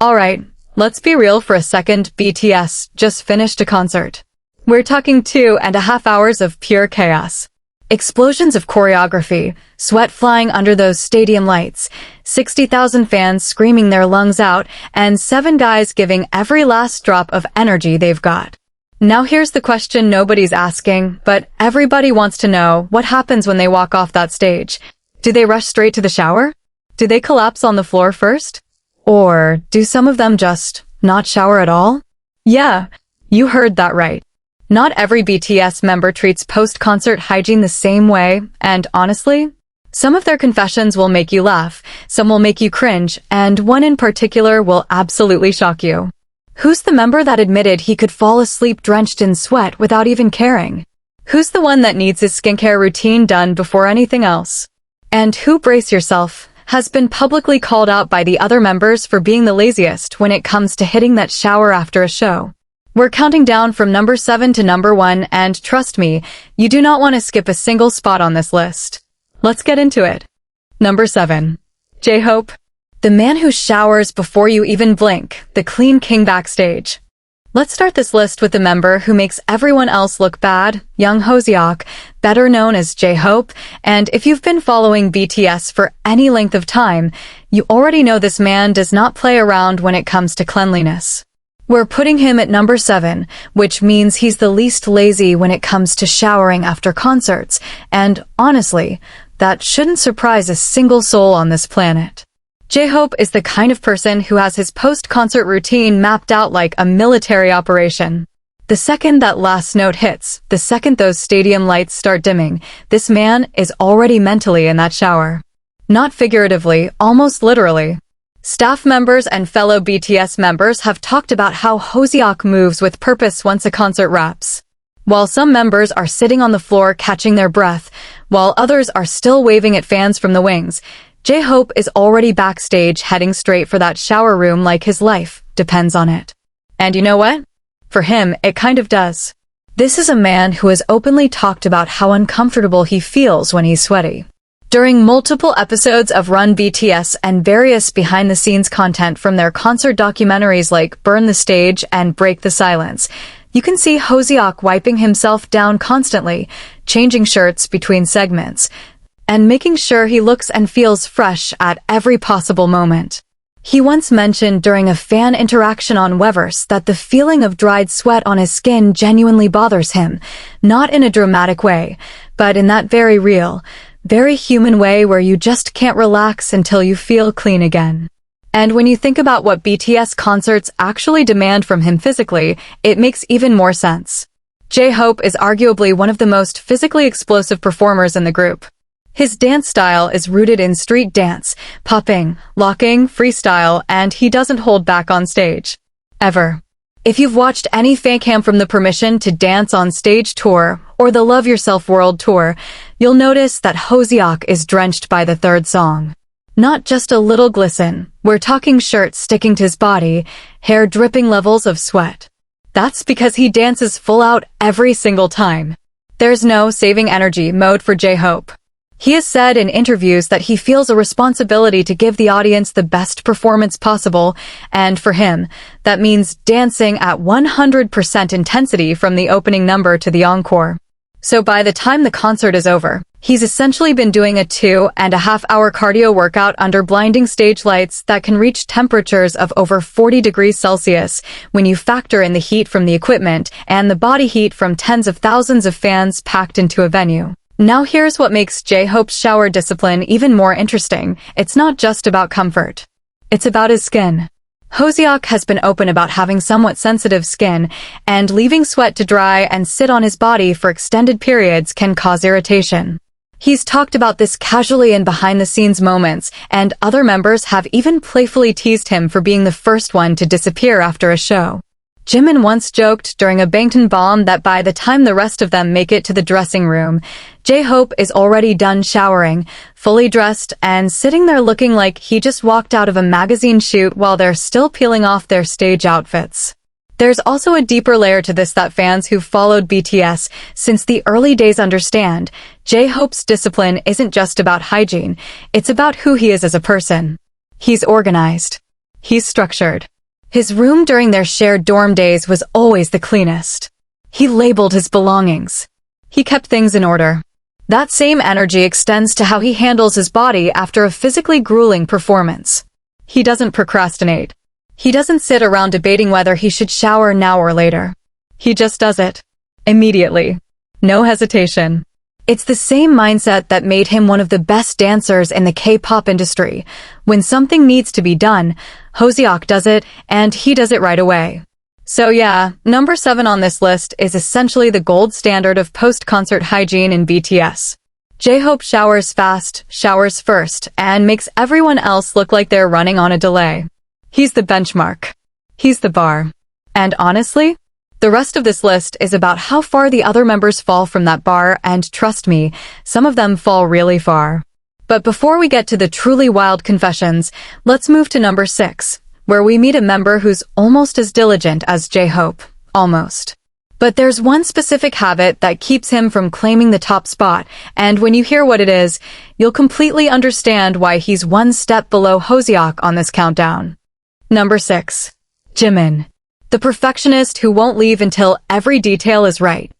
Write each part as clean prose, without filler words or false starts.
Alright, let's be real for a second. BTS just finished a concert. We're talking 2.5 hours of pure chaos. Explosions of choreography, sweat flying under those stadium lights, 60,000 fans screaming their lungs out, and 7 guys giving every last drop of energy they've got. Now here's the question nobody's asking, but everybody wants to know: what happens when they walk off that stage? Do they rush straight to the shower? Do they collapse on the floor first? Or do some of them just not shower at all? Yeah, you heard that right. Not every BTS member treats post-concert hygiene the same way, and honestly, some of their confessions will make you laugh, some will make you cringe, and one in particular will absolutely shock you. Who's the member that admitted he could fall asleep drenched in sweat without even caring? Who's the one that needs his skincare routine done before anything else? And who, brace yourself, has been publicly called out by the other members for being the laziest when it comes to hitting that shower after a show? We're counting down from number 7 to number 1, and trust me, you do not want to skip a single spot on this list. Let's get into it. Number 7. J-Hope. The man who showers before you even blink, the clean king backstage. Let's start this list with the member who makes everyone else look bad, young Hoseok, better known as J-Hope, and if you've been following BTS for any length of time, you already know this man does not play around when it comes to cleanliness. We're putting him at number 7, which means he's the least lazy when it comes to showering after concerts, and honestly, that shouldn't surprise a single soul on this planet. J-Hope is the kind of person who has his post-concert routine mapped out like a military operation. The second that last note hits, the second those stadium lights start dimming, this man is already mentally in that shower. Not figuratively, almost literally. Staff members and fellow BTS members have talked about how Hoseok moves with purpose once a concert wraps. While some members are sitting on the floor catching their breath, while others are still waving at fans from the wings, J-Hope is already backstage heading straight for that shower room like his life depends on it. And you know what? For him, it kind of does. This is a man who has openly talked about how uncomfortable he feels when he's sweaty. During multiple episodes of Run BTS and various behind-the-scenes content from their concert documentaries like Burn the Stage and Break the Silence, you can see Hoseok wiping himself down constantly, changing shirts between segments, and making sure he looks and feels fresh at every possible moment. He once mentioned during a fan interaction on Weverse that the feeling of dried sweat on his skin genuinely bothers him, not in a dramatic way, but in that very real, very human way where you just can't relax until you feel clean again. And when you think about what BTS concerts actually demand from him physically, it makes even more sense. J-Hope is arguably one of the most physically explosive performers in the group. His dance style is rooted in street dance, popping, locking, freestyle, and he doesn't hold back on stage. Ever. If you've watched any fancam from the Permission to Dance on Stage tour or the Love Yourself World tour, you'll notice that Hoseok is drenched by the third song. Not just a little glisten, we're talking shirts sticking to his body, hair dripping levels of sweat. That's because he dances full out every single time. There's no saving energy mode for J-Hope. He has said in interviews that he feels a responsibility to give the audience the best performance possible, and for him, that means dancing at 100% intensity from the opening number to the encore. So by the time the concert is over, he's essentially been doing a 2.5-hour cardio workout under blinding stage lights that can reach temperatures of over 40 degrees Celsius when you factor in the heat from the equipment and the body heat from tens of thousands of fans packed into a venue. Now here's what makes J-Hope's shower discipline even more interesting. It's not just about comfort. It's about his skin. Hoseok has been open about having somewhat sensitive skin, and leaving sweat to dry and sit on his body for extended periods can cause irritation. He's talked about this casually in behind-the-scenes moments, and other members have even playfully teased him for being the first one to disappear after a show. Jimin once joked during a Bangtan bomb that by the time the rest of them make it to the dressing room, J-Hope is already done showering, fully dressed, and sitting there looking like he just walked out of a magazine shoot while they're still peeling off their stage outfits. There's also a deeper layer to this that fans who've followed BTS since the early days understand. J-Hope's discipline isn't just about hygiene, it's about who he is as a person. He's organized. He's structured. His room during their shared dorm days was always the cleanest. He labeled his belongings. He kept things in order. That same energy extends to how he handles his body after a physically grueling performance. He doesn't procrastinate. He doesn't sit around debating whether he should shower now or later. He just does it. Immediately. No hesitation. It's the same mindset that made him one of the best dancers in the K-pop industry. When something needs to be done, Hoseok does it, and he does it right away. So yeah, number 7 on this list is essentially the gold standard of post-concert hygiene in BTS. J-Hope showers fast, showers first, and makes everyone else look like they're running on a delay. He's the benchmark. He's the bar. And honestly, the rest of this list is about how far the other members fall from that bar, and trust me, some of them fall really far. But before we get to the truly wild confessions, let's move to number 6, where we meet a member who's almost as diligent as J-Hope. Almost. But there's one specific habit that keeps him from claiming the top spot, and when you hear what it is, you'll completely understand why he's one step below Hoseok on this countdown. Number 6. Jimin. The perfectionist who won't leave until every detail is right.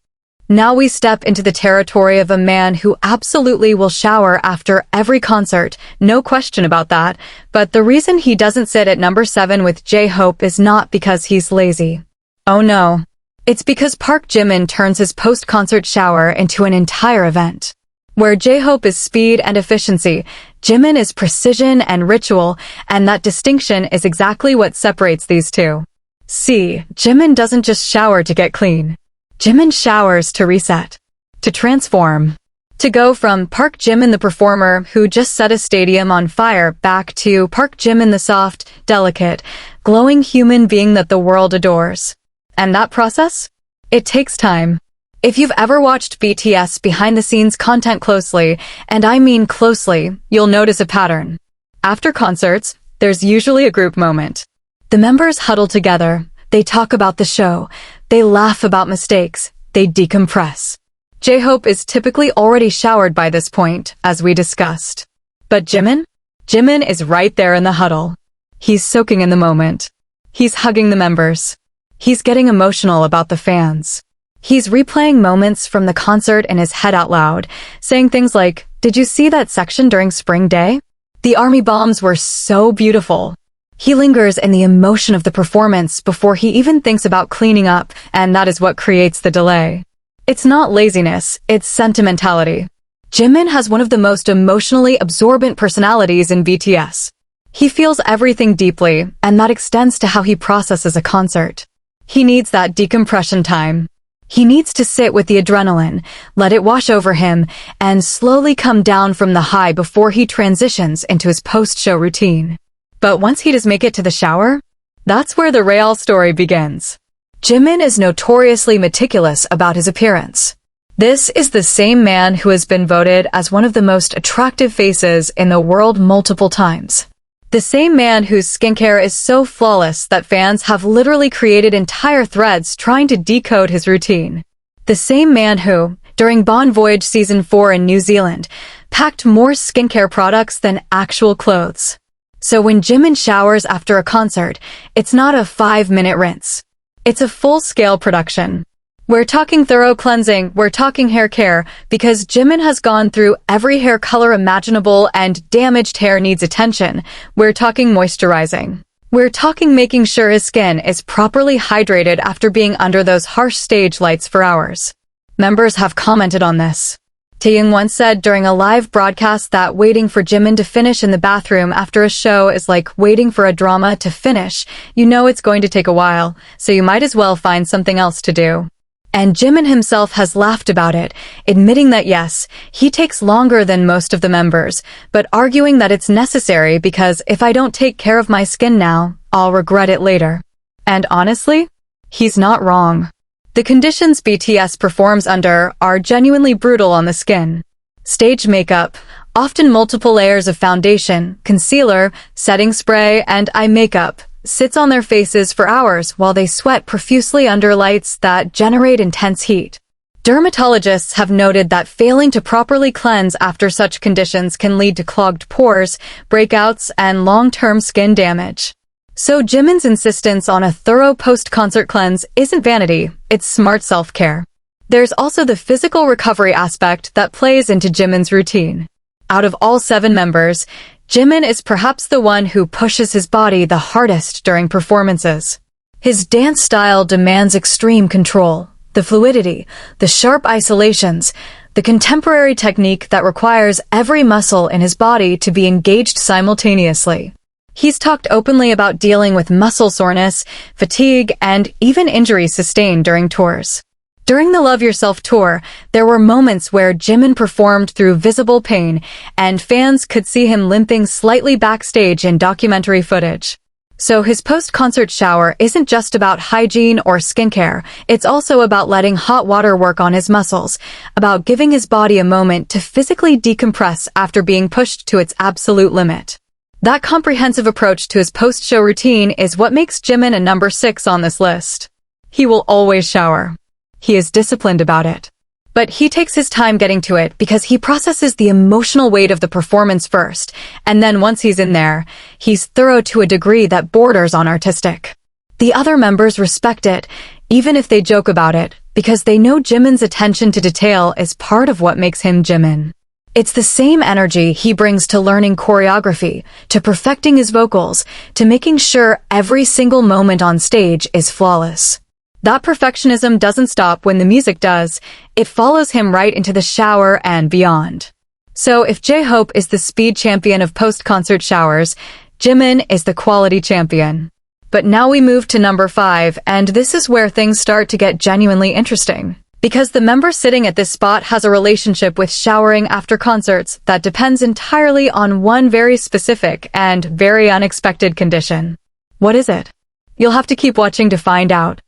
Now we step into the territory of a man who absolutely will shower after every concert, no question about that, but the reason he doesn't sit at number 7 with J-Hope is not because he's lazy. Oh no. It's because Park Jimin turns his post-concert shower into an entire event. Where J-Hope is speed and efficiency, Jimin is precision and ritual, and that distinction is exactly what separates these two. See, Jimin doesn't just shower to get clean. Jimin showers to reset, to transform, to go from Park Jimin the performer who just set a stadium on fire back to Park Jimin the soft, delicate, glowing human being that the world adores. And that process? It takes time. If you've ever watched BTS behind-the-scenes content closely, and I mean closely, you'll notice a pattern. After concerts, there's usually a group moment. The members huddle together, they talk about the show, they laugh about mistakes, they decompress. J-Hope is typically already showered by this point, as we discussed. But Jimin? Jimin is right there in the huddle. He's soaking in the moment. He's hugging the members. He's getting emotional about the fans. He's replaying moments from the concert in his head out loud, saying things like, "Did you see that section during Spring Day? The army bombs were so beautiful." He lingers in the emotion of the performance before he even thinks about cleaning up, and that is what creates the delay. It's not laziness, it's sentimentality. Jimin has one of the most emotionally absorbent personalities in BTS. He feels everything deeply, and that extends to how he processes a concert. He needs that decompression time. He needs to sit with the adrenaline, let it wash over him, and slowly come down from the high before he transitions into his post-show routine. But once he does make it to the shower, that's where the real story begins. Jimin is notoriously meticulous about his appearance. This is the same man who has been voted as one of the most attractive faces in the world multiple times. The same man whose skincare is so flawless that fans have literally created entire threads trying to decode his routine. The same man who, during Voyage Season 4 in New Zealand, packed more skincare products than actual clothes. So when Jimin showers after a concert, it's not a 5-minute rinse. It's a full-scale production. We're talking thorough cleansing, we're talking hair care, because Jimin has gone through every hair color imaginable and damaged hair needs attention. We're talking moisturizing. We're talking making sure his skin is properly hydrated after being under those harsh stage lights for hours. Members have commented on this. Taehyung once said during a live broadcast that waiting for Jimin to finish in the bathroom after a show is like waiting for a drama to finish. You know it's going to take a while, so you might as well find something else to do. And Jimin himself has laughed about it, admitting that yes, he takes longer than most of the members, but arguing that it's necessary because if I don't take care of my skin now, I'll regret it later. And honestly, he's not wrong. The conditions BTS performs under are genuinely brutal on the skin. Stage makeup, often multiple layers of foundation, concealer, setting spray, and eye makeup, sits on their faces for hours while they sweat profusely under lights that generate intense heat. Dermatologists have noted that failing to properly cleanse after such conditions can lead to clogged pores, breakouts, and long-term skin damage. So Jimin's insistence on a thorough post-concert cleanse isn't vanity, it's smart self-care. There's also the physical recovery aspect that plays into Jimin's routine. Out of all 7 members, Jimin is perhaps the one who pushes his body the hardest during performances. His dance style demands extreme control, the fluidity, the sharp isolations, the contemporary technique that requires every muscle in his body to be engaged simultaneously. He's talked openly about dealing with muscle soreness, fatigue, and even injuries sustained during tours. During the Love Yourself tour, there were moments where Jimin performed through visible pain, and fans could see him limping slightly backstage in documentary footage. So his post-concert shower isn't just about hygiene or skincare, it's also about letting hot water work on his muscles, about giving his body a moment to physically decompress after being pushed to its absolute limit. That comprehensive approach to his post-show routine is what makes Jimin a number 6 on this list. He will always shower. He is disciplined about it. But he takes his time getting to it because he processes the emotional weight of the performance first, and then once he's in there, he's thorough to a degree that borders on artistic. The other members respect it, even if they joke about it, because they know Jimin's attention to detail is part of what makes him Jimin. It's the same energy he brings to learning choreography, to perfecting his vocals, to making sure every single moment on stage is flawless. That perfectionism doesn't stop when the music does, it follows him right into the shower and beyond. So if J-Hope is the speed champion of post-concert showers, Jimin is the quality champion. But now we move to number 5, and this is where things start to get genuinely interesting. Because the member sitting at this spot has a relationship with showering after concerts that depends entirely on one very specific and very unexpected condition. What is it? You'll have to keep watching to find out.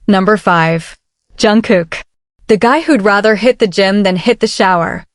Number 5. Jungkook. The guy who'd rather hit the gym than hit the shower.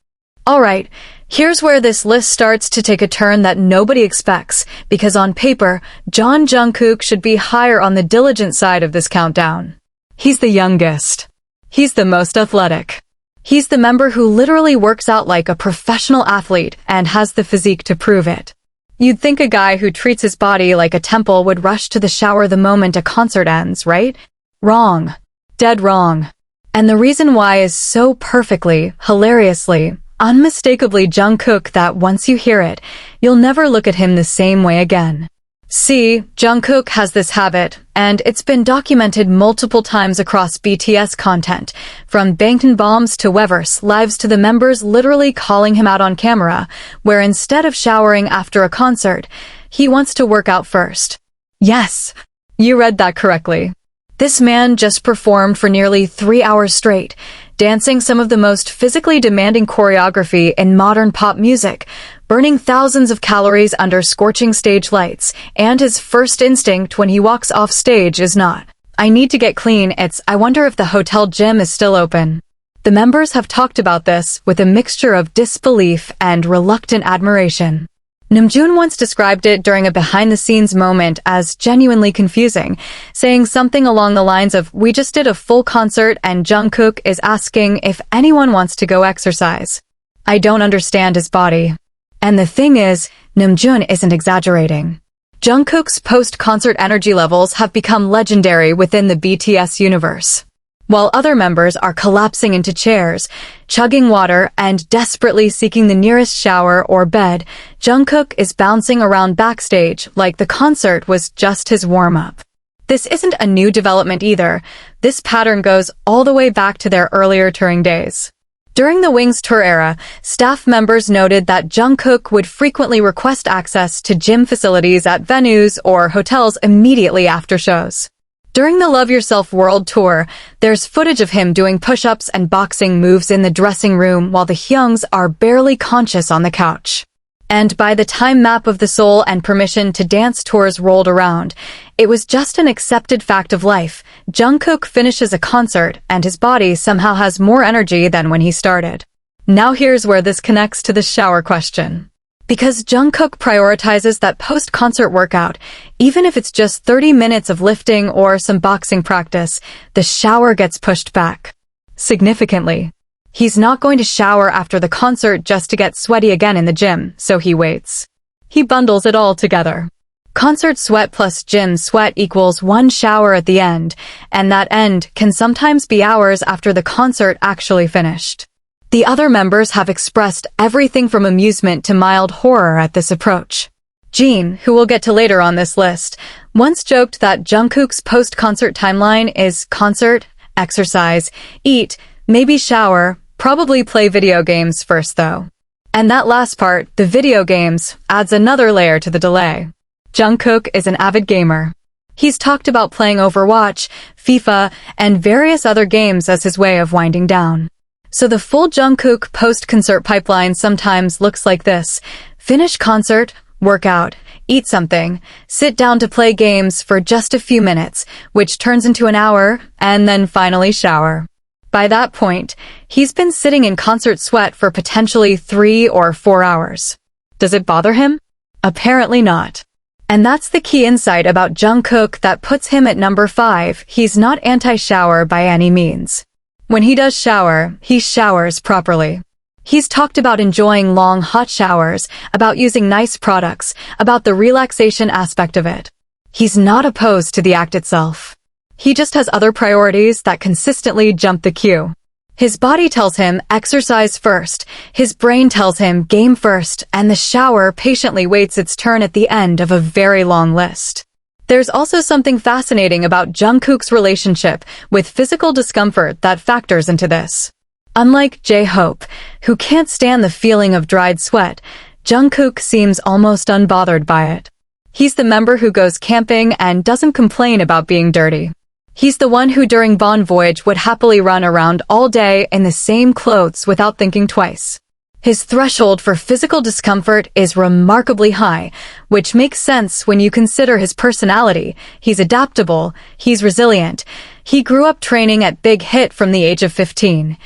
Alright, here's where this list starts to take a turn that nobody expects, because on paper, Jungkook should be higher on the diligent side of this countdown. He's the youngest. He's the most athletic. He's the member who literally works out like a professional athlete and has the physique to prove it. You'd think a guy who treats his body like a temple would rush to the shower the moment a concert ends, right? Wrong. Dead wrong. And the reason why is so perfectly, hilariously, unmistakably Jungkook that once you hear it, you'll never look at him the same way again. See, Jungkook has this habit, and it's been documented multiple times across BTS content, from Bangtan bombs to Weverse Lives to the members literally calling him out on camera, where instead of showering after a concert, he wants to work out first. Yes, you read that correctly. This man just performed for nearly 3 hours straight, dancing some of the most physically demanding choreography in modern pop music, burning thousands of calories under scorching stage lights, and his first instinct when he walks off stage is not, "I need to get clean," it's, "I wonder if the hotel gym is still open." The members have talked about this with a mixture of disbelief and reluctant admiration. Namjoon once described it during a behind-the-scenes moment as genuinely confusing, saying something along the lines of, "We just did a full concert and Jungkook is asking if anyone wants to go exercise. I don't understand his body." And the thing is, Namjoon isn't exaggerating. Jungkook's post-concert energy levels have become legendary within the BTS universe. While other members are collapsing into chairs, chugging water, and desperately seeking the nearest shower or bed, Jungkook is bouncing around backstage like the concert was just his warm-up. This isn't a new development either. This pattern goes all the way back to their earlier touring days. During the Wings tour era, staff members noted that Jungkook would frequently request access to gym facilities at venues or hotels immediately after shows. During the Love Yourself World Tour, there's footage of him doing push-ups and boxing moves in the dressing room while the Hyungs are barely conscious on the couch. And by the time Map of the Soul and Permission to Dance tours rolled around, it was just an accepted fact of life. Jungkook finishes a concert and his body somehow has more energy than when he started. Now here's where this connects to the shower question. Because Jungkook prioritizes that post-concert workout, even if it's just 30 minutes of lifting or some boxing practice, the shower gets pushed back. Significantly. He's not going to shower after the concert just to get sweaty again in the gym, so he waits. He bundles it all together. Concert sweat plus gym sweat equals one shower at the end, and that end can sometimes be hours after the concert actually finished. The other members have expressed everything from amusement to mild horror at this approach. Jeon, who we'll get to later on this list, once joked that Jungkook's post-concert timeline is concert, exercise, eat, maybe shower, probably play video games first though. And that last part, the video games, adds another layer to the delay. Jungkook is an avid gamer. He's talked about playing Overwatch, FIFA, and various other games as his way of winding down. So the full Jungkook post-concert pipeline sometimes looks like this: finish concert, work out, eat something, sit down to play games for just a few minutes, which turns into an hour, and then finally shower. By that point, he's been sitting in concert sweat for potentially 3 or 4 hours. Does it bother him? Apparently not. And that's the key insight about Jungkook that puts him at number 5. He's not anti-shower by any means. When he does shower, he showers properly. He's talked about enjoying long hot showers, about using nice products, about the relaxation aspect of it. He's not opposed to the act itself. He just has other priorities that consistently jump the queue. His body tells him exercise first, his brain tells him game first, and the shower patiently waits its turn at the end of a very long list. There's also something fascinating about Jungkook's relationship with physical discomfort that factors into this. Unlike J-Hope, who can't stand the feeling of dried sweat, Jungkook seems almost unbothered by it. He's the member who goes camping and doesn't complain about being dirty. He's the one who during Voyage would happily run around all day in the same clothes without thinking twice. His threshold for physical discomfort is remarkably high, which makes sense when you consider his personality. He's adaptable, he's resilient. He grew up training at Bighit from the age of 15,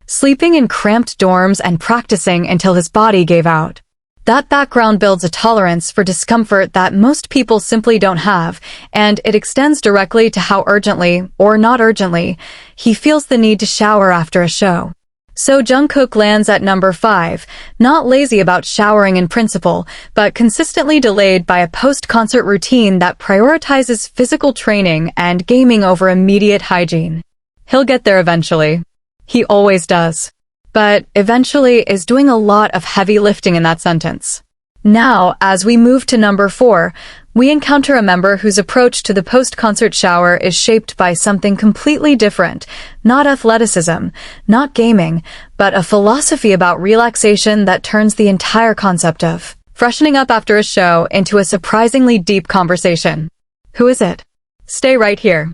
sleeping in cramped dorms and practicing until his body gave out. That background builds a tolerance for discomfort that most people simply don't have, and it extends directly to how urgently, or not urgently, he feels the need to shower after a show. So Jungkook lands at number 5, not lazy about showering in principle, but consistently delayed by a post-concert routine that prioritizes physical training and gaming over immediate hygiene. He'll get there eventually. He always does. But eventually is doing a lot of heavy lifting in that sentence. Now, as we move to number 4, we encounter a member whose approach to the post-concert shower is shaped by something completely different. Not athleticism, not gaming, but a philosophy about relaxation that turns the entire concept of freshening up after a show into a surprisingly deep conversation. Who is it? Stay right here.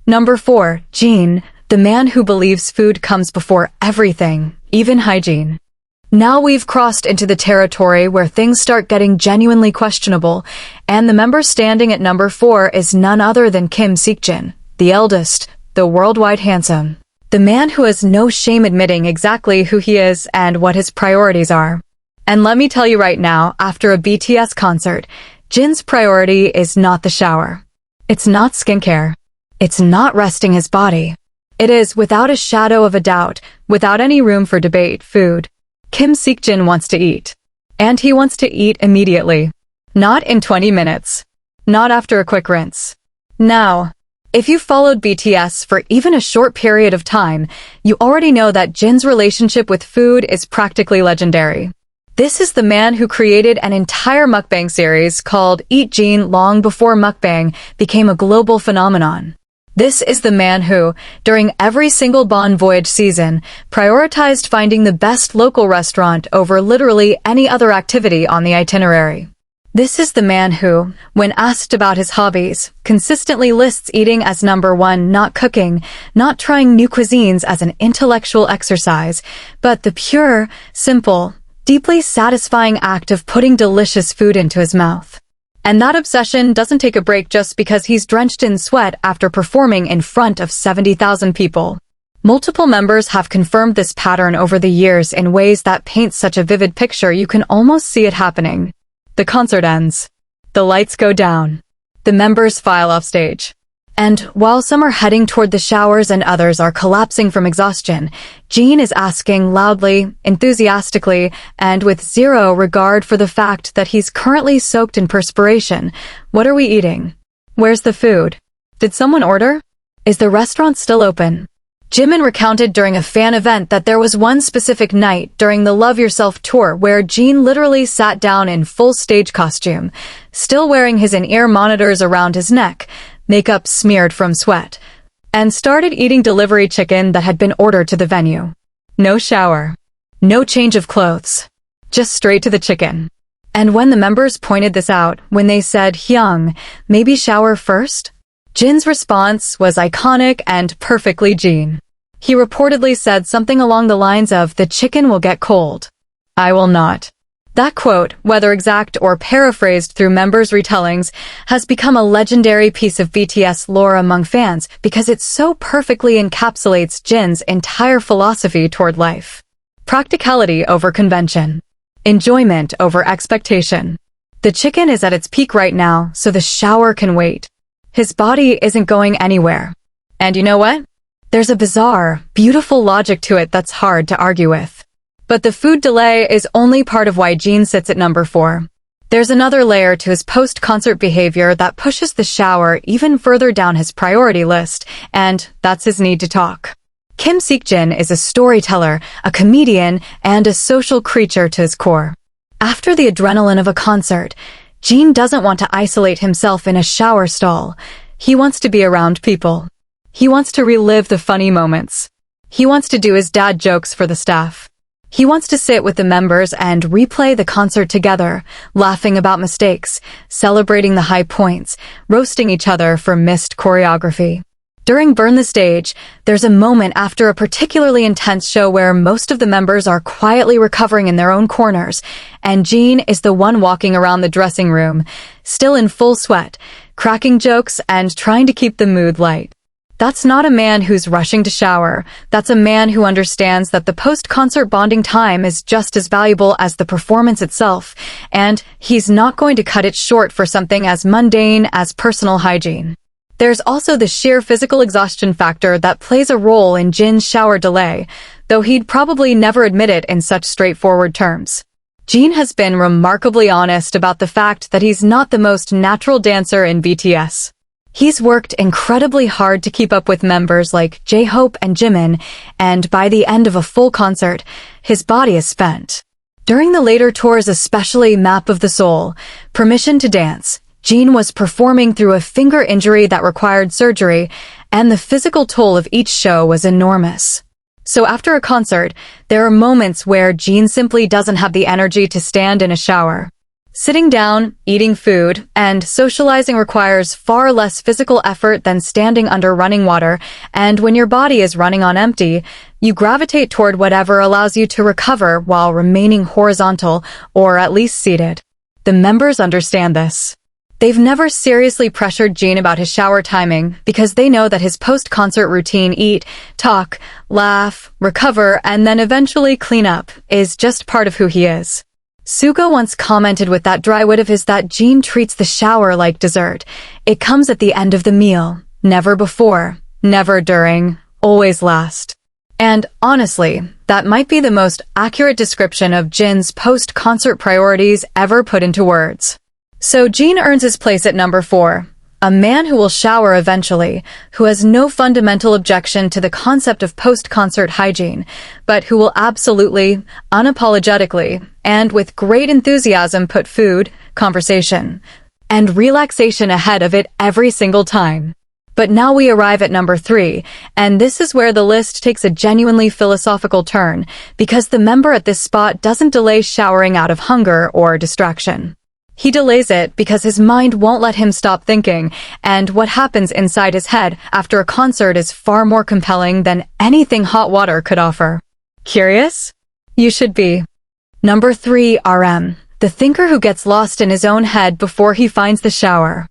Number 4, Jeon, the man who believes food comes before everything, even hygiene. Now we've crossed into the territory where things start getting genuinely questionable, and the member standing at number 4 is none other than Seokjin, the eldest, the worldwide handsome. The man who has no shame admitting exactly who he is and what his priorities are. And let me tell you right now, after a BTS concert, Jin's priority is not the shower. It's not skincare. It's not resting his body. It is, without a shadow of a doubt, without any room for debate, food. Seokjin wants to eat. And he wants to eat immediately. Not in 20 minutes. Not after a quick rinse. Now, if you've followed BTS for even a short period of time, you already know that Jin's relationship with food is practically legendary. This is the man who created an entire mukbang series called Eat Jeon long before mukbang became a global phenomenon. This is the man who, during every single Voyage season, prioritized finding the best local restaurant over literally any other activity on the itinerary. This is the man who, when asked about his hobbies, consistently lists eating as number 1, not cooking, not trying new cuisines as an intellectual exercise, but the pure, simple, deeply satisfying act of putting delicious food into his mouth. And that obsession doesn't take a break just because he's drenched in sweat after performing in front of 70,000 people. Multiple members have confirmed this pattern over the years in ways that paint such a vivid picture you can almost see it happening. The concert ends. The lights go down. The members file off stage. And while some are heading toward the showers and others are collapsing from exhaustion, Jean is asking loudly, enthusiastically, and with zero regard for the fact that he's currently soaked in perspiration, "What are we eating? Where's the food? Did someone order? Is the restaurant still open?" Jimin recounted during a fan event that there was one specific night during the Love Yourself tour where Jean literally sat down in full stage costume, still wearing his in-ear monitors around his neck, makeup smeared from sweat, and started eating delivery chicken that had been ordered to the venue. No shower. No change of clothes. Just straight to the chicken. And when the members pointed this out, when they said, "Hyung, maybe shower first?" Jin's response was iconic and perfectly Jean. He reportedly said something along the lines of, "The chicken will get cold. I will not." That quote, whether exact or paraphrased through members' retellings, has become a legendary piece of BTS lore among fans because it so perfectly encapsulates Jin's entire philosophy toward life. Practicality over convention. Enjoyment over expectation. The chicken is at its peak right now, so the shower can wait. His body isn't going anywhere. And you know what? There's a bizarre, beautiful logic to it that's hard to argue with. But the food delay is only part of why Jean sits at number 4. There's another layer to his post-concert behavior that pushes the shower even further down his priority list, and that's his need to talk. Kim Seokjin is a storyteller, a comedian, and a social creature to his core. After the adrenaline of a concert, Jean doesn't want to isolate himself in a shower stall. He wants to be around people. He wants to relive the funny moments. He wants to do his dad jokes for the staff. He wants to sit with the members and replay the concert together, laughing about mistakes, celebrating the high points, roasting each other for missed choreography. During Burn the Stage, there's a moment after a particularly intense show where most of the members are quietly recovering in their own corners, and Jean is the one walking around the dressing room, still in full sweat, cracking jokes and trying to keep the mood light. That's not a man who's rushing to shower. That's a man who understands that the post-concert bonding time is just as valuable as the performance itself, and he's not going to cut it short for something as mundane as personal hygiene. There's also the sheer physical exhaustion factor that plays a role in Jin's shower delay, though he'd probably never admit it in such straightforward terms. Jean has been remarkably honest about the fact that he's not the most natural dancer in BTS. He's worked incredibly hard to keep up with members like J-Hope and Jimin, and by the end of a full concert, his body is spent. During the later tours, especially Map of the Soul, Permission to Dance, Jean was performing through a finger injury that required surgery, and the physical toll of each show was enormous. So after a concert, there are moments where Jean simply doesn't have the energy to stand in a shower. Sitting down, eating food, and socializing requires far less physical effort than standing under running water, and when your body is running on empty, you gravitate toward whatever allows you to recover while remaining horizontal, or at least seated. The members understand this. They've never seriously pressured Jean about his shower timing because they know that his post-concert routine, eat, talk, laugh, recover, and then eventually clean up, is just part of who he is. Suga once commented with that dry wit of his that Jean treats the shower like dessert. It comes at the end of the meal, never before, never during, always last. And honestly, that might be the most accurate description of Jin's post-concert priorities ever put into words. So Jean earns his place at number 4. A man who will shower eventually, who has no fundamental objection to the concept of post-concert hygiene, but who will absolutely, unapologetically, and with great enthusiasm put food, conversation, and relaxation ahead of it every single time. But now we arrive at number 3, and this is where the list takes a genuinely philosophical turn, because the member at this spot doesn't delay showering out of hunger or distraction. He delays it because his mind won't let him stop thinking, and what happens inside his head after a concert is far more compelling than anything hot water could offer. Curious? You should be. Number 3, RM, the thinker who gets lost in his own head before he finds the shower.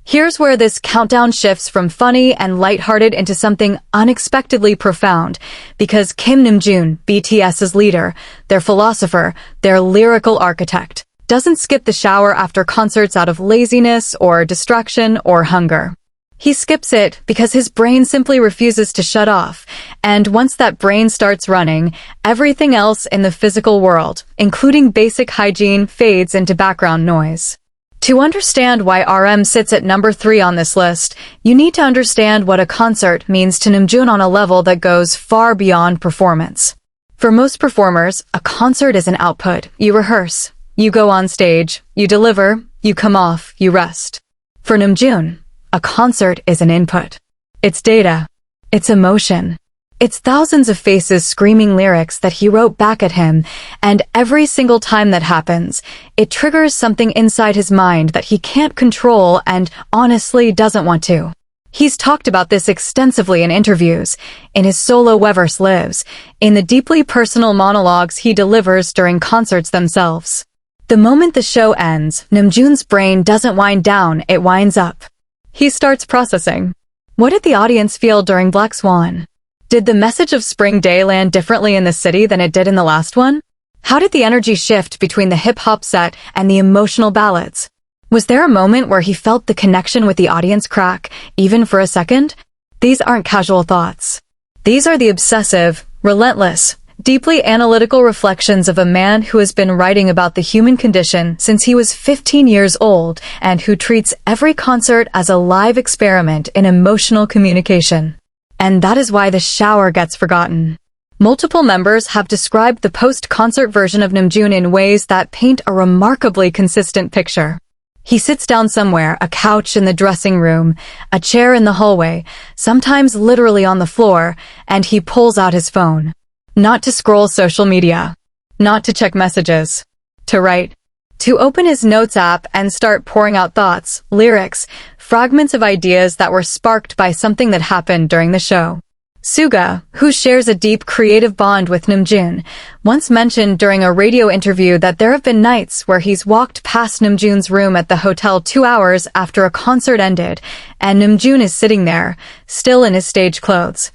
Here's where this countdown shifts from funny and lighthearted into something unexpectedly profound, because Kim Namjoon, BTS's leader, their philosopher, their lyrical architect, doesn't skip the shower after concerts out of laziness or distraction or hunger. He skips it because his brain simply refuses to shut off, and once that brain starts running, everything else in the physical world, including basic hygiene, fades into background noise. To understand why RM sits at number 3 on this list, you need to understand what a concert means to Namjoon on a level that goes far beyond performance. For most performers, a concert is an output. You rehearse, you go on stage, you deliver, you come off, you rest. For Namjoon, a concert is an input. It's data. It's emotion. It's thousands of faces screaming lyrics that he wrote back at him, and every single time that happens, it triggers something inside his mind that he can't control and honestly doesn't want to. He's talked about this extensively in interviews, in his solo Weverse Lives, in the deeply personal monologues he delivers during concerts themselves. The moment the show ends, Namjoon's brain doesn't wind down, it winds up. He starts processing. What did the audience feel during Black Swan? Did the message of Spring Day land differently in the city than it did in the last one? How did the energy shift between the hip-hop set and the emotional ballads? Was there a moment where he felt the connection with the audience crack, even for a second? These aren't casual thoughts. These are the obsessive, relentless, deeply analytical reflections of a man who has been writing about the human condition since he was 15 years old and who treats every concert as a live experiment in emotional communication. And that is why the shower gets forgotten. Multiple members have described the post-concert version of Namjoon in ways that paint a remarkably consistent picture. He sits down somewhere, a couch in the dressing room, a chair in the hallway, sometimes literally on the floor, and he pulls out his phone. Not to scroll social media. Not to check messages. To write. To open his notes app and start pouring out thoughts, lyrics, fragments of ideas that were sparked by something that happened during the show. Suga, who shares a deep creative bond with Namjoon, once mentioned during a radio interview that there have been nights where he's walked past Namjoon's room at the hotel 2 hours after a concert ended, and Namjoon is sitting there, still in his stage clothes,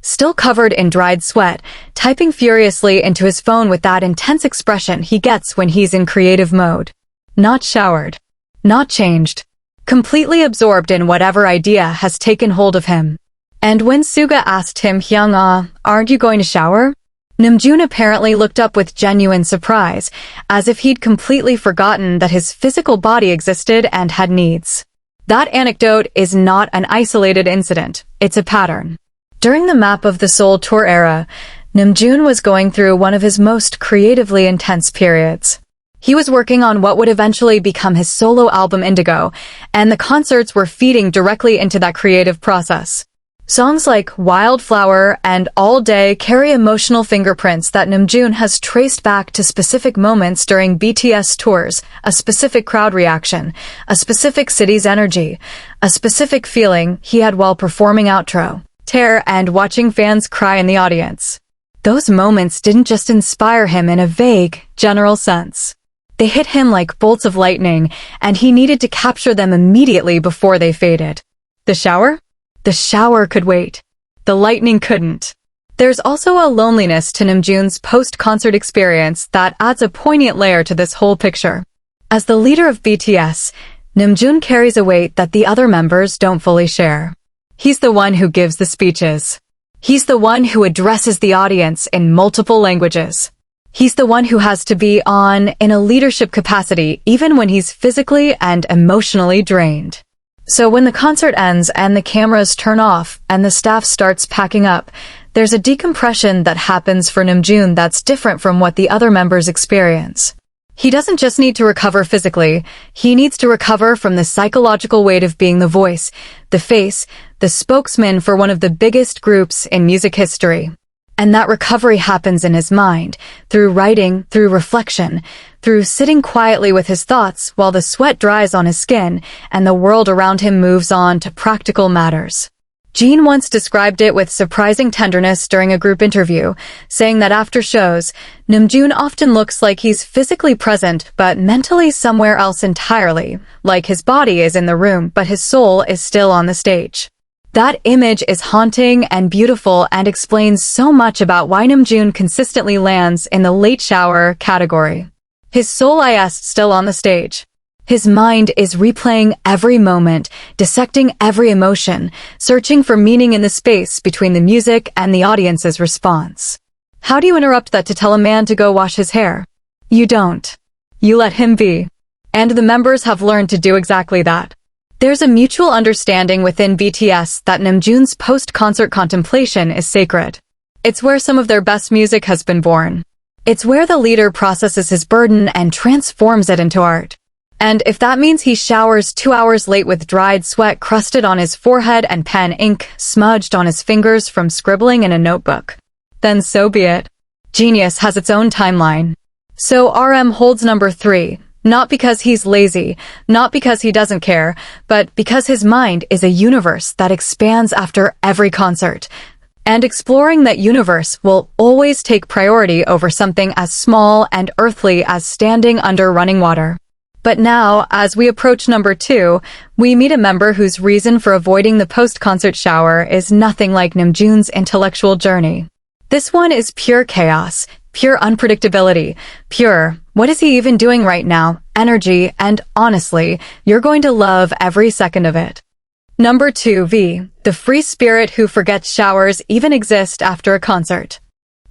still covered in dried sweat, typing furiously into his phone with that intense expression he gets when he's in creative mode. Not showered. Not changed. Completely absorbed in whatever idea has taken hold of him. And when Suga asked him, "Hyung, aren't you going to shower?" Namjoon apparently looked up with genuine surprise, as if he'd completely forgotten that his physical body existed and had needs. That anecdote is not an isolated incident, it's a pattern. During the Map of the Soul tour era, Namjoon was going through one of his most creatively intense periods. He was working on what would eventually become his solo album Indigo, and the concerts were feeding directly into that creative process. Songs like Wildflower and All Day carry emotional fingerprints that Namjoon has traced back to specific moments during BTS tours, a specific crowd reaction, a specific city's energy, a specific feeling he had while performing Outro, Tear, and watching fans cry in the audience. Those moments didn't just inspire him in a vague, general sense. They hit him like bolts of lightning, and he needed to capture them immediately before they faded. The shower? The shower could wait. The lightning couldn't. There's also a loneliness to Namjoon's post-concert experience that adds a poignant layer to this whole picture. As the leader of BTS, Namjoon carries a weight that the other members don't fully share. He's the one who gives the speeches. He's the one who addresses the audience in multiple languages. He's the one who has to be on in a leadership capacity even when he's physically and emotionally drained. So when the concert ends and the cameras turn off and the staff starts packing up, there's a decompression that happens for Namjoon that's different from what the other members experience. He doesn't just need to recover physically, he needs to recover from the psychological weight of being the voice, the face, the spokesman for one of the biggest groups in music history. And that recovery happens in his mind, through writing, through reflection, through sitting quietly with his thoughts while the sweat dries on his skin and the world around him moves on to practical matters. Jeon once described it with surprising tenderness during a group interview, saying that after shows, Namjoon often looks like he's physically present but mentally somewhere else entirely, like his body is in the room but his soul is still on the stage. That image is haunting and beautiful and explains so much about why Namjoon consistently lands in the late shower category. His soul is still on the stage. His mind is replaying every moment, dissecting every emotion, searching for meaning in the space between the music and the audience's response. How do you interrupt that to tell a man to go wash his hair? You don't. You let him be. And the members have learned to do exactly that. There's a mutual understanding within BTS that Namjoon's post-concert contemplation is sacred. It's where some of their best music has been born. It's where the leader processes his burden and transforms it into art. And if that means he showers 2 hours late with dried sweat crusted on his forehead and pen ink smudged on his fingers from scribbling in a notebook, then so be it. Genius has its own timeline. So RM holds number 3, not because he's lazy, not because he doesn't care, but because his mind is a universe that expands after every concert. And exploring that universe will always take priority over something as small and earthly as standing under running water. But now, as we approach number 2, we meet a member whose reason for avoiding the post-concert shower is nothing like Namjoon's intellectual journey. This one is pure chaos, pure unpredictability, pure, what is he even doing right now, energy, and honestly, you're going to love every second of it. Number 2, V, the free spirit who forgets showers even exist after a concert.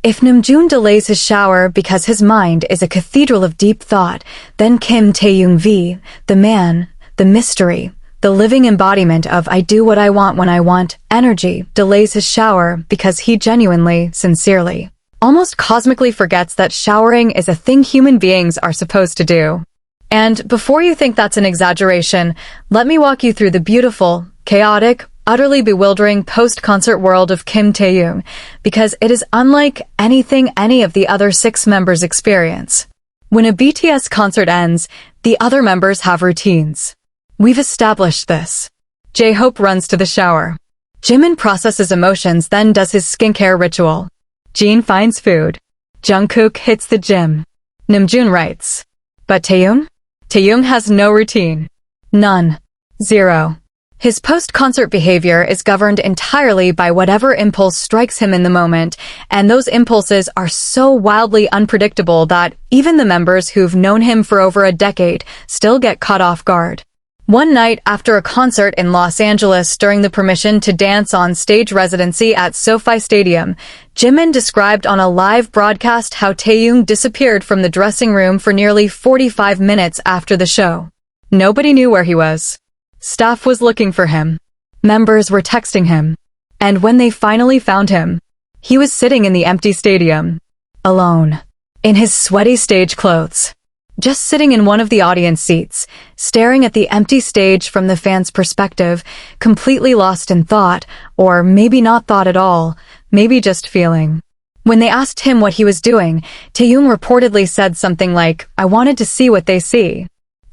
If Namjoon delays his shower because his mind is a cathedral of deep thought, then Kim Taehyung V, the man, the mystery, the living embodiment of I do what I want when I want energy, delays his shower because he genuinely, sincerely, almost cosmically forgets that showering is a thing human beings are supposed to do. And before you think that's an exaggeration, let me walk you through the beautiful, chaotic, utterly bewildering post-concert world of Kim Taehyung, because it is unlike anything any of the other 6 members experience. When a BTS concert ends, the other members have routines. We've established this. J-Hope runs to the shower. Jimin processes emotions, then does his skincare ritual. Jeon finds food. Jungkook hits the gym. Namjoon writes. But Taehyung? Taehyung has no routine. None. Zero. His post-concert behavior is governed entirely by whatever impulse strikes him in the moment, and those impulses are so wildly unpredictable that even the members who've known him for over a decade still get caught off guard. One night after a concert in Los Angeles during the permission to dance on stage residency at SoFi Stadium, Jimin described on a live broadcast how Taehyung disappeared from the dressing room for nearly 45 minutes after the show. Nobody knew where he was. Staff was looking for him. Members were texting him. And when they finally found him, he was sitting in the empty stadium, alone, in his sweaty stage clothes, just sitting in one of the audience seats, staring at the empty stage from the fans' perspective, completely lost in thought, or maybe not thought at all, maybe just feeling. When they asked him what he was doing, Taehyung reportedly said something like, "I wanted to see what they see.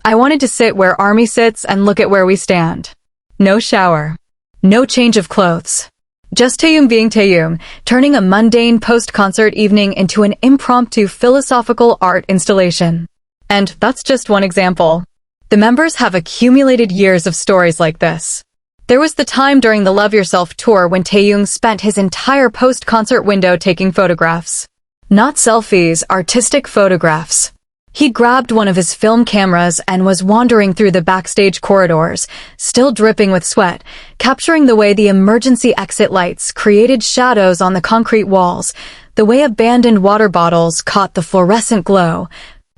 I wanted to sit where ARMY sits and look at where we stand. No shower. No change of clothes. Just Taehyung being Taehyung, turning a mundane post-concert evening into an impromptu philosophical art installation." And that's just one example. The members have accumulated years of stories like this. There was the time during the Love Yourself tour when Taehyung spent his entire post-concert window taking photographs. Not selfies, artistic photographs. He grabbed one of his film cameras and was wandering through the backstage corridors, still dripping with sweat, capturing the way the emergency exit lights created shadows on the concrete walls, the way abandoned water bottles caught the fluorescent glow,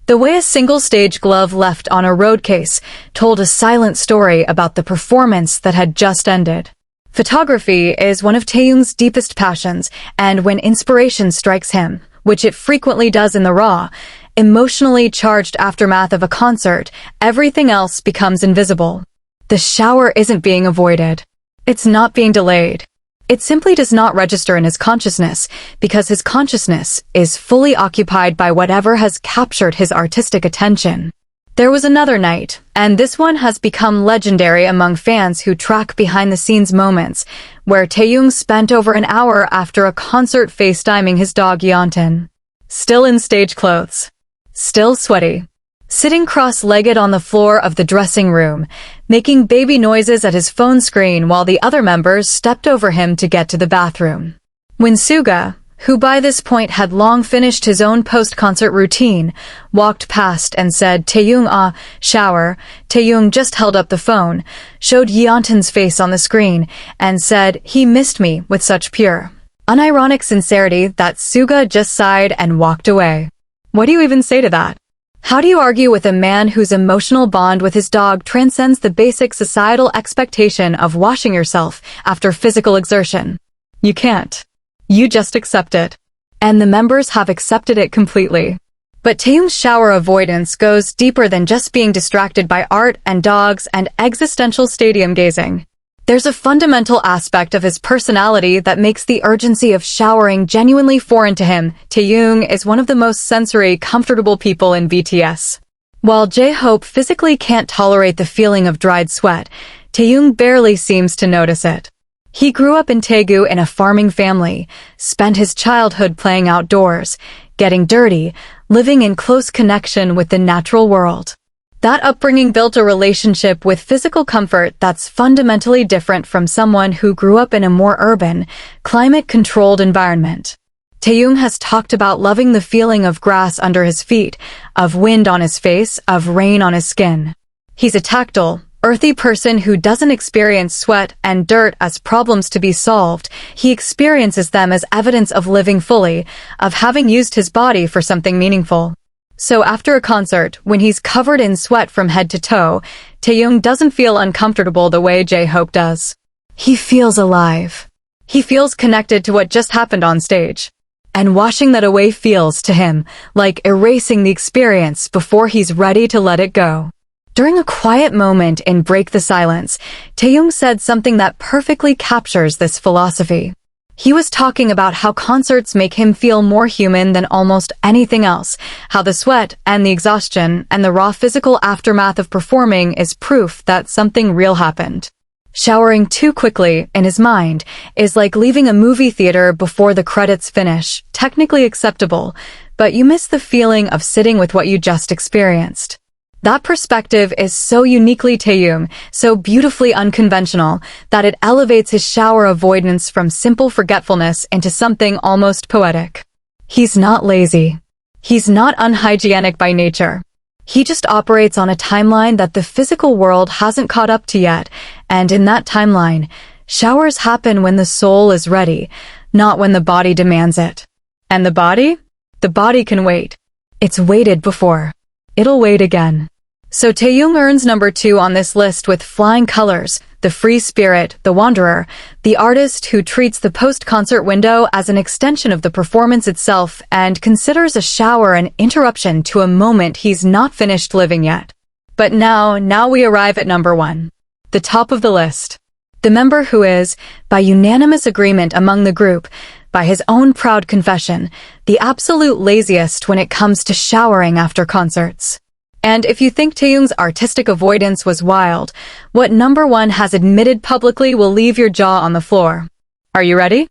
the way a single stage glove left on a road case told a silent story about the performance that had just ended. Photography is one of Taehyung's deepest passions, and when inspiration strikes him, which it frequently does in the raw, emotionally charged aftermath of a concert, everything else becomes invisible. The shower isn't being avoided. It's not being delayed. It simply does not register in his consciousness because his consciousness is fully occupied by whatever has captured his artistic attention. There was another night, and this one has become legendary among fans who track behind-the-scenes moments, where Taehyung spent over an hour after a concert FaceTiming his dog Yeontan. Still in stage clothes. Still sweaty. Sitting cross-legged on the floor of the dressing room, making baby noises at his phone screen while the other members stepped over him to get to the bathroom. When Suga, who by this point had long finished his own post-concert routine, walked past and said, "Taehyung shower." Taehyung just held up the phone, showed Yeontan's face on the screen, and said he missed me with such pure, unironic sincerity that Suga just sighed and walked away. What do you even say to that? How do you argue with a man whose emotional bond with his dog transcends the basic societal expectation of washing yourself after physical exertion? You can't. You just accept it. And the members have accepted it completely. But Taehyung's shower avoidance goes deeper than just being distracted by art and dogs and existential stadium gazing. There's a fundamental aspect of his personality that makes the urgency of showering genuinely foreign to him. Taehyung is one of the most sensory, comfortable people in BTS. While J-Hope physically can't tolerate the feeling of dried sweat, Taehyung barely seems to notice it. He grew up in Daegu in a farming family, spent his childhood playing outdoors, getting dirty, living in close connection with the natural world. That upbringing built a relationship with physical comfort that's fundamentally different from someone who grew up in a more urban, climate-controlled environment. Taehyung has talked about loving the feeling of grass under his feet, of wind on his face, of rain on his skin. He's a tactile, earthy person who doesn't experience sweat and dirt as problems to be solved. He experiences them as evidence of living fully, of having used his body for something meaningful. So after a concert, when he's covered in sweat from head to toe, Taehyung doesn't feel uncomfortable the way J-Hope does. He feels alive. He feels connected to what just happened on stage. And washing that away feels, to him, like erasing the experience before he's ready to let it go. During a quiet moment in Break the Silence, Taehyung said something that perfectly captures this philosophy. He was talking about how concerts make him feel more human than almost anything else, how the sweat and the exhaustion and the raw physical aftermath of performing is proof that something real happened. Showering too quickly, in his mind, is like leaving a movie theater before the credits finish, technically acceptable, but you miss the feeling of sitting with what you just experienced. That perspective is so uniquely Taehyung, so beautifully unconventional, that it elevates his shower avoidance from simple forgetfulness into something almost poetic. He's not lazy. He's not unhygienic by nature. He just operates on a timeline that the physical world hasn't caught up to yet, and in that timeline, showers happen when the soul is ready, not when the body demands it. And the body? The body can wait. It's waited before. It'll wait again. So Taehyung earns number 2 on this list with flying colors, the free spirit, the wanderer, the artist who treats the post-concert window as an extension of the performance itself and considers a shower an interruption to a moment he's not finished living yet. But now we arrive at number 1. The top of the list. The member who is, by unanimous agreement among the group, by his own proud confession, the absolute laziest when it comes to showering after concerts. And if you think Taehyung's artistic avoidance was wild, what number 1 has admitted publicly will leave your jaw on the floor. Are you ready?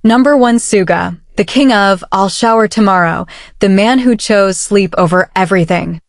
Number 1, Suga, the king of "I'll shower tomorrow," the man who chose sleep over everything.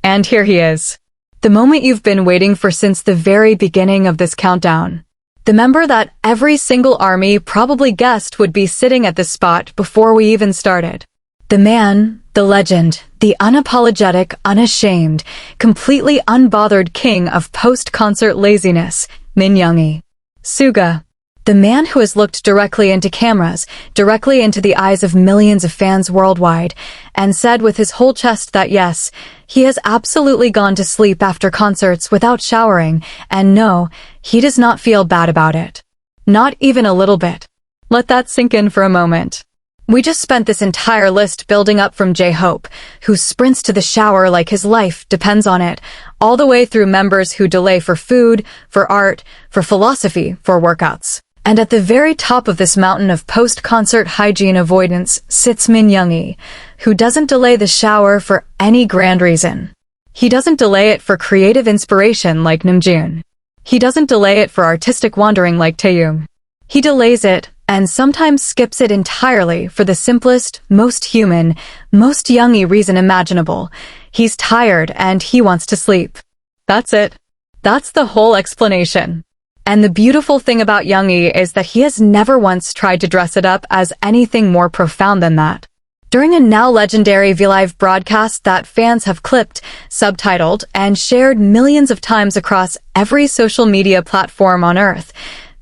And here he is. The moment you've been waiting for since the very beginning of this countdown. The member that every single army probably guessed would be sitting at this spot before we even started. The man, the legend, the unapologetic, unashamed, completely unbothered king of post-concert laziness, Min Yoongi. Suga. The man who has looked directly into cameras, directly into the eyes of millions of fans worldwide, and said with his whole chest that yes, he has absolutely gone to sleep after concerts without showering, and no, he does not feel bad about it. Not even a little bit. Let that sink in for a moment. We just spent this entire list building up from J-Hope, who sprints to the shower like his life depends on it, all the way through members who delay for food, for art, for philosophy, for workouts. And at the very top of this mountain of post-concert hygiene avoidance sits Min Yoongi, who doesn't delay the shower for any grand reason. He doesn't delay it for creative inspiration like Namjoon. He doesn't delay it for artistic wandering like Taehyung. He delays it, and sometimes skips it entirely for the simplest, most human, most Yoongi reason imaginable. He's tired and he wants to sleep. That's it. That's the whole explanation. And the beautiful thing about Yoongi is that he has never once tried to dress it up as anything more profound than that. During a now legendary V-Live broadcast that fans have clipped, subtitled, and shared millions of times across every social media platform on Earth,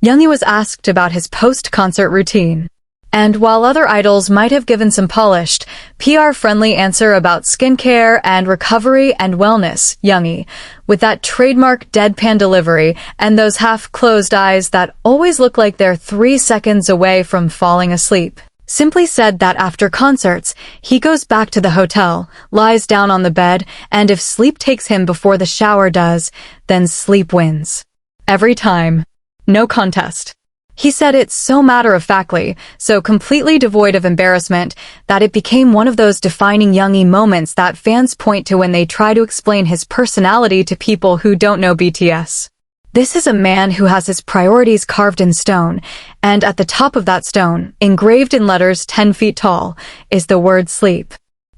Yoongi was asked about his post-concert routine. And while other idols might have given some polished, PR-friendly answer about skincare and recovery and wellness, Yoongi, with that trademark deadpan delivery and those half-closed eyes that always look like they're 3 seconds away from falling asleep, simply said that after concerts, he goes back to the hotel, lies down on the bed, and if sleep takes him before the shower does, then sleep wins. Every time. No contest. He said it so matter-of-factly, so completely devoid of embarrassment, that it became one of those defining Yoongi moments that fans point to when they try to explain his personality to people who don't know BTS. This is a man who has his priorities carved in stone, and at the top of that stone, engraved in letters 10 feet tall, is the word sleep.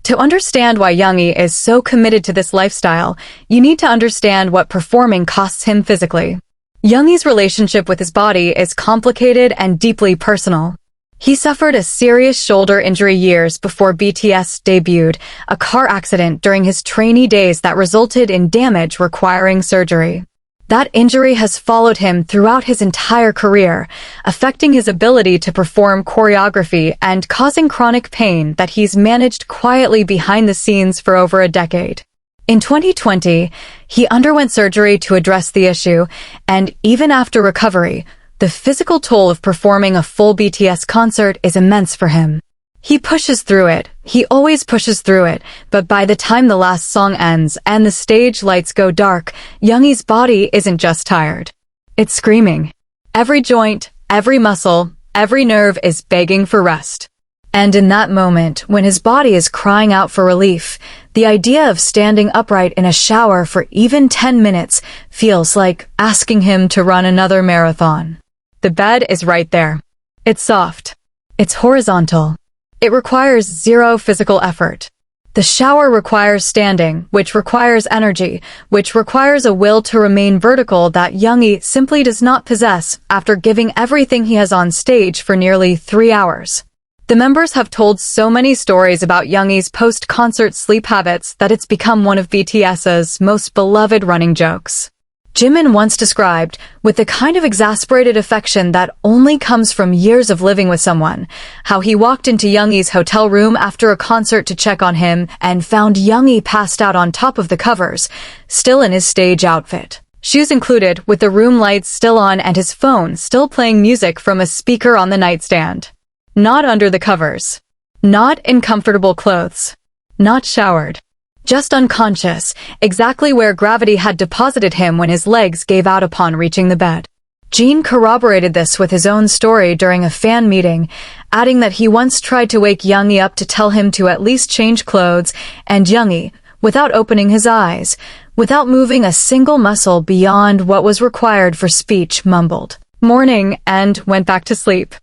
To understand why Yoongi is so committed to this lifestyle, you need to understand what performing costs him physically. Yoongi's relationship with his body is complicated and deeply personal. He suffered a serious shoulder injury years before BTS debuted, a car accident during his trainee days that resulted in damage requiring surgery. That injury has followed him throughout his entire career, affecting his ability to perform choreography and causing chronic pain that he's managed quietly behind the scenes for over a decade. In 2020, he underwent surgery to address the issue, and even after recovery, the physical toll of performing a full BTS concert is immense for him. He pushes through it. He always pushes through it, but by the time the last song ends and the stage lights go dark, Yoongi's body isn't just tired. It's screaming. Every joint, every muscle, every nerve is begging for rest. And in that moment, when his body is crying out for relief, the idea of standing upright in a shower for even 10 minutes feels like asking him to run another marathon. The bed is right there. It's soft. It's horizontal. It requires zero physical effort. The shower requires standing, which requires energy, which requires a will to remain vertical that Yoongi simply does not possess after giving everything he has on stage for nearly 3 hours. The members have told so many stories about Yoongi's post-concert sleep habits that it's become one of BTS's most beloved running jokes. Jimin once described, with the kind of exasperated affection that only comes from years of living with someone, how he walked into Yoongi's hotel room after a concert to check on him and found Yoongi passed out on top of the covers, still in his stage outfit. Shoes included, with the room lights still on and his phone still playing music from a speaker on the nightstand. Not under the covers. Not in comfortable clothes. Not showered. Just unconscious, exactly where gravity had deposited him when his legs gave out upon reaching the bed. Jeon corroborated this with his own story during a fan meeting, adding that he once tried to wake Yoongi up to tell him to at least change clothes, and Yoongi, without opening his eyes, without moving a single muscle beyond what was required for speech, mumbled, "Morning," and went back to sleep.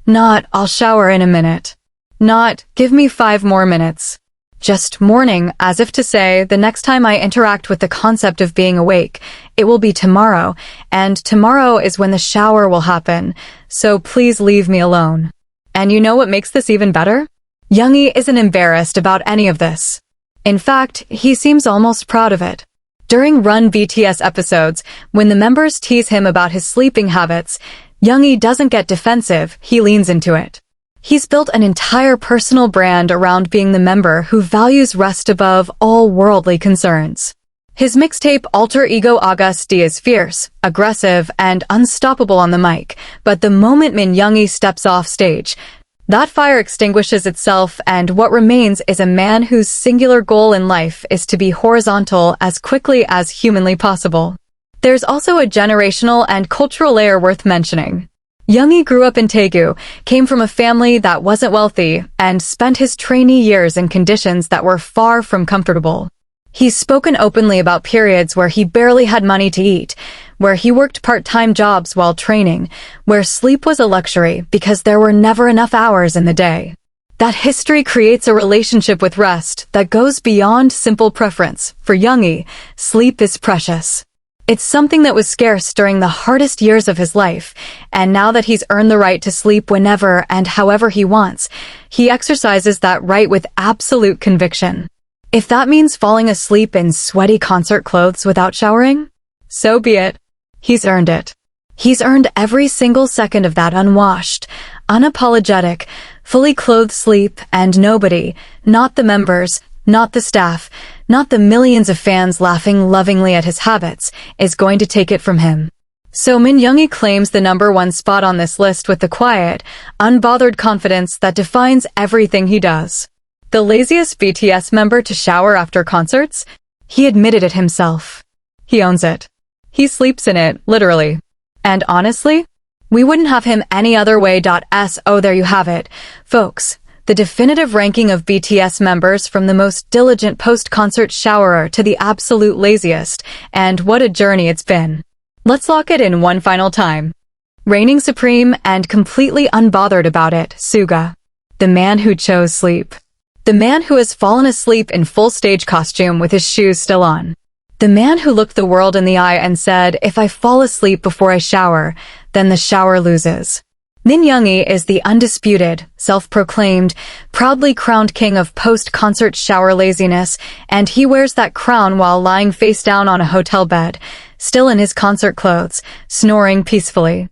Not, "I'll shower in a minute." Not, "Give me 5 more minutes." Just morning, as if to say, the next time I interact with the concept of being awake, it will be tomorrow, and tomorrow is when the shower will happen, so please leave me alone. And you know what makes this even better? Yoongi isn't embarrassed about any of this. In fact, he seems almost proud of it. During Run BTS episodes, when the members tease him about his sleeping habits, Yoongi doesn't get defensive, he leans into it. He's built an entire personal brand around being the member who values rest above all worldly concerns. His mixtape Alter Ego August D is fierce, aggressive, and unstoppable on the mic, but the moment Min Yoongi steps off stage, that fire extinguishes itself and what remains is a man whose singular goal in life is to be horizontal as quickly as humanly possible. There's also a generational and cultural layer worth mentioning. Yoongi grew up in Daegu, came from a family that wasn't wealthy, and spent his trainee years in conditions that were far from comfortable. He's spoken openly about periods where he barely had money to eat, where he worked part-time jobs while training, where sleep was a luxury because there were never enough hours in the day. That history creates a relationship with rest that goes beyond simple preference. For Yoongi, sleep is precious. It's something that was scarce during the hardest years of his life, and now that he's earned the right to sleep whenever and however he wants, he exercises that right with absolute conviction. If that means falling asleep in sweaty concert clothes without showering, so be it. He's earned it. He's earned every single second of that unwashed, unapologetic, fully clothed sleep, and nobody, not the members, not the staff, not the millions of fans laughing lovingly at his habits, is going to take it from him. So Yoongi claims the #1 spot on this list with the quiet, unbothered confidence that defines everything he does. The laziest BTS member to shower after concerts? He admitted it himself. He owns it. He sleeps in it, literally. And honestly, we wouldn't have him any other way. So there you have it, folks. The definitive ranking of BTS members from the most diligent post-concert showerer to the absolute laziest, and what a journey it's been. Let's lock it in one final time. Reigning supreme and completely unbothered about it, Suga. The man who chose sleep. The man who has fallen asleep in full stage costume with his shoes still on. The man who looked the world in the eye and said, if I fall asleep before I shower, then the shower loses. Yoongi is the undisputed, self-proclaimed, proudly crowned king of post-concert shower laziness, and he wears that crown while lying face down on a hotel bed, still in his concert clothes, snoring peacefully.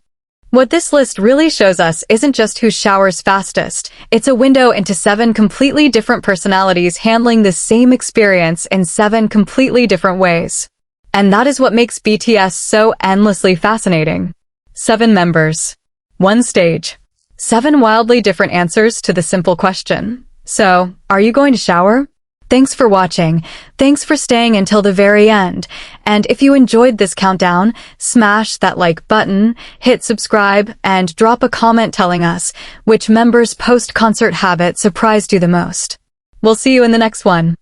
What this list really shows us isn't just who showers fastest, it's a window into 7 completely different personalities handling the same experience in 7 completely different ways. And that is what makes BTS so endlessly fascinating. 7 members. 1 stage. 7 wildly different answers to the simple question. So, are you going to shower? Thanks for watching. Thanks for staying until the very end. And if you enjoyed this countdown, smash that like button, hit subscribe, and drop a comment telling us which member's post-concert habit surprised you the most. We'll see you in the next one.